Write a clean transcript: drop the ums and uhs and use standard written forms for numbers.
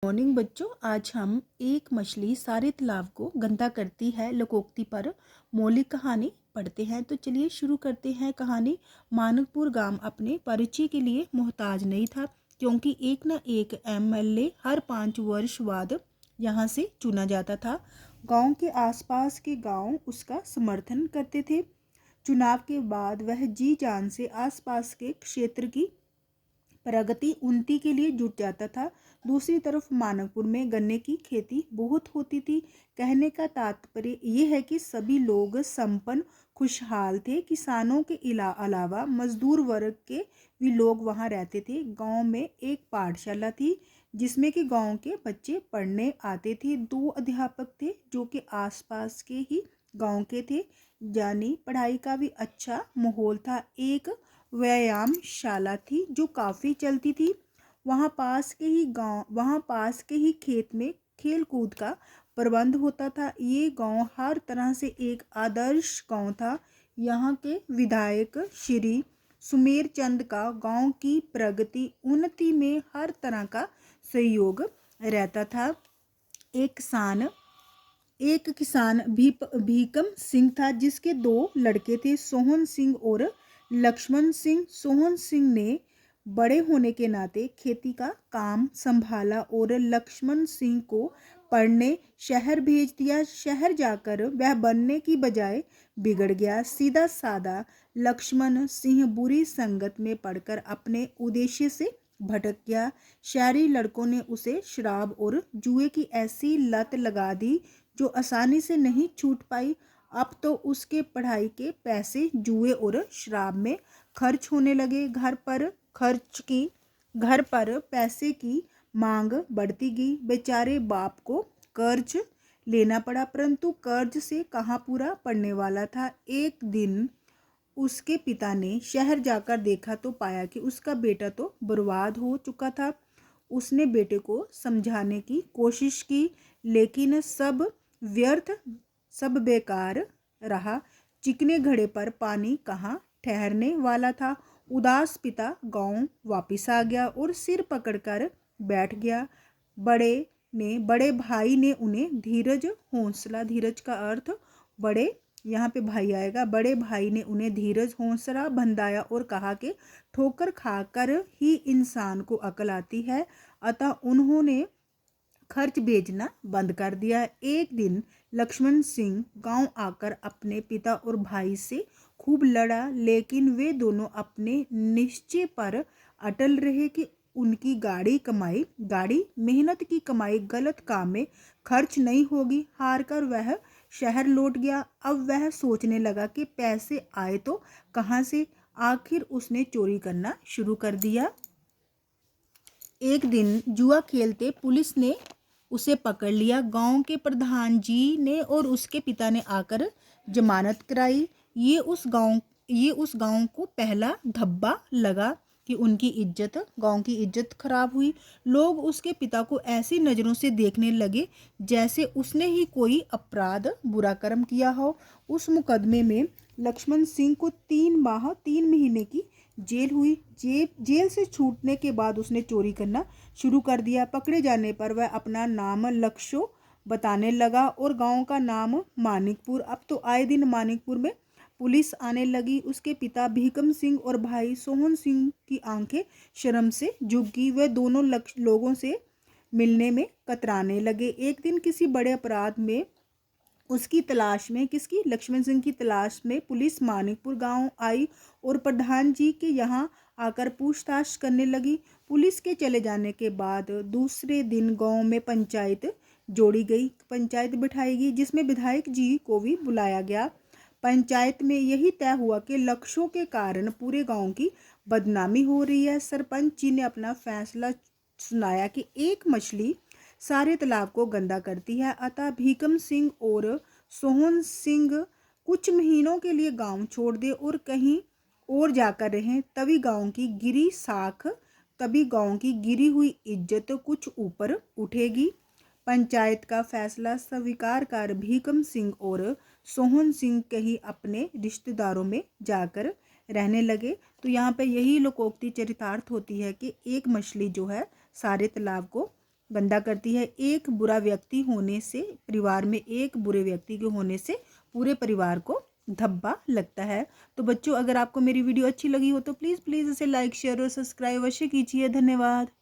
Morning बच्चों, आज हम एक मछली सारे तालाब को गंदा करती है लोकोक्ति पर मौलिक कहानी पढ़ते हैं। तो चलिए शुरू करते हैं कहानी। मानकपुर गांव अपने परिचय के लिए मोहताज नहीं था, क्योंकि एक न एक एमएलए हर 5 वर्ष बाद यहाँ से चुना जाता था। गांव के आसपास के गांव उसका समर्थन करते थे। चुनाव के बाद वह जी जान से आसपास के क्षेत्र की प्रगति उन्नति के लिए जुट जाता था। दूसरी तरफ मानकपुर में गन्ने की खेती बहुत होती थी। कहने का तात्पर्य यह है कि सभी लोग संपन्न खुशहाल थे। किसानों के अलावा मजदूर वर्ग के भी लोग वहां रहते थे। गांव में एक पाठशाला थी जिसमें कि गांव के बच्चे पढ़ने आते थे। 2 अध्यापक थे जो कि आसपास के ही गांव के थे, यानी पढ़ाई का भी अच्छा माहौल था। एक व्यायामशाला थी जो काफ़ी चलती थी। वहाँ पास के ही खेत में खेल कूद का प्रबंध होता था। ये गांव हर तरह से एक आदर्श गांव था। यहाँ के विधायक श्री सुमेर चंद का गांव की प्रगति उन्नति में हर तरह का सहयोग रहता था। एक किसान भीकम सिंह था जिसके 2 लड़के थे, सोहन सिंह और लक्ष्मण सिंह। सोहन सिंह ने बड़े होने के नाते खेती का काम संभाला और लक्ष्मण सिंह को पढ़ने शहर भेज दिया। शहर जाकर वह बनने की बजाय बिगड़ गया। सीधा साधा लक्ष्मण सिंह बुरी संगत में पड़कर अपने उद्देश्य से भटक गया। शहरी लड़कों ने उसे शराब और जुए की ऐसी लत लगा दी जो आसानी से नहीं छूट पाई। अब तो उसके पढ़ाई के पैसे जुए और शराब में खर्च होने लगे। घर पर पैसे की मांग बढ़ती गई। बेचारे बाप को कर्ज लेना पड़ा, परंतु कर्ज से कहाँ पूरा पड़ने वाला था। एक दिन उसके पिता ने शहर जाकर देखा तो पाया कि उसका बेटा तो बर्बाद हो चुका था। उसने बेटे को समझाने की कोशिश की, लेकिन सब व्यर्थ, सब बेकार रहा। चिकने घड़े पर पानी कहाँ ठहरने वाला था। उदास पिता गांव वापस आ गया और सिर पकड़कर बैठ गया। बड़े भाई ने उन्हें धीरज का अर्थ बड़े, यहाँ पे भाई आएगा। बड़े भाई ने उन्हें धीरज हौसला बंधाया और कहा कि ठोकर खाकर ही इंसान को अकल आती है। अतः उन्होंने खर्च भेजना बंद कर दिया। एक दिन लक्ष्मण सिंह गांव आकर अपने पिता और भाई से खूब लड़ा, लेकिन वे दोनों अपने निश्चय पर अटल रहे कि उनकी गाड़ी मेहनत की कमाई गलत काम में खर्च नहीं होगी। हार कर वह शहर लौट गया। अब वह सोचने लगा कि पैसे आए तो कहाँ से। आखिर उसने चोरी करना शुरू कर दिया। एक दिन जुआ खेलते पुलिस ने उसे पकड़ लिया। गांव के प्रधान जी ने और उसके पिता ने आकर जमानत कराई। ये उस गांव को पहला धब्बा लगा कि गांव की इज्जत खराब हुई। लोग उसके पिता को ऐसी नज़रों से देखने लगे जैसे उसने ही कोई अपराध बुरा कर्म किया हो। उस मुकदमे में लक्ष्मण सिंह को 3 महीने की जेल हुई। जेल से छूटने के बाद उसने चोरी करना शुरू कर दिया। पकड़े जाने पर वह अपना नाम लक्ष्यो बताने लगा और गांव का नाम मानिकपुर। अब तो आए दिन मानिकपुर में पुलिस आने लगी। उसके पिता भीकम सिंह और भाई सोहन सिंह की आंखें शर्म से झुक गई। वे दोनों लोगों से मिलने में कतराने लगे। एक दिन किसी बड़े अपराध में लक्ष्मण सिंह की तलाश में पुलिस मानिकपुर गांव आई और प्रधान जी के यहाँ आकर पूछताछ करने लगी। पुलिस के चले जाने के बाद दूसरे दिन गांव में पंचायत बिठाई गई, जिसमें विधायक जी को भी बुलाया गया। पंचायत में यही तय हुआ कि लक्ष्यों के कारण पूरे गांव की बदनामी हो रही है। सरपंच जी ने अपना फैसला सुनाया कि एक मछली सारे तालाब को गंदा करती है। अतः भीकम सिंह और सोहन सिंह कुछ महीनों के लिए गांव छोड़ दे और कहीं और जाकर रहें। तभी गांव की गिरी हुई इज्जत कुछ ऊपर उठेगी। पंचायत का फैसला स्वीकार कर भीकम सिंह और सोहन सिंह कहीं अपने रिश्तेदारों में जाकर रहने लगे। तो यहाँ पे यही लोकोक्ति चरितार्थ होती है कि एक मछली जो है सारे तालाब को गंदा करती है। एक बुरा व्यक्ति होने से, परिवार में एक बुरे व्यक्ति के होने से पूरे परिवार को धब्बा लगता है। तो बच्चों, अगर आपको मेरी वीडियो अच्छी लगी हो तो प्लीज़ इसे लाइक, शेयर और सब्सक्राइब अवश्य कीजिए। धन्यवाद।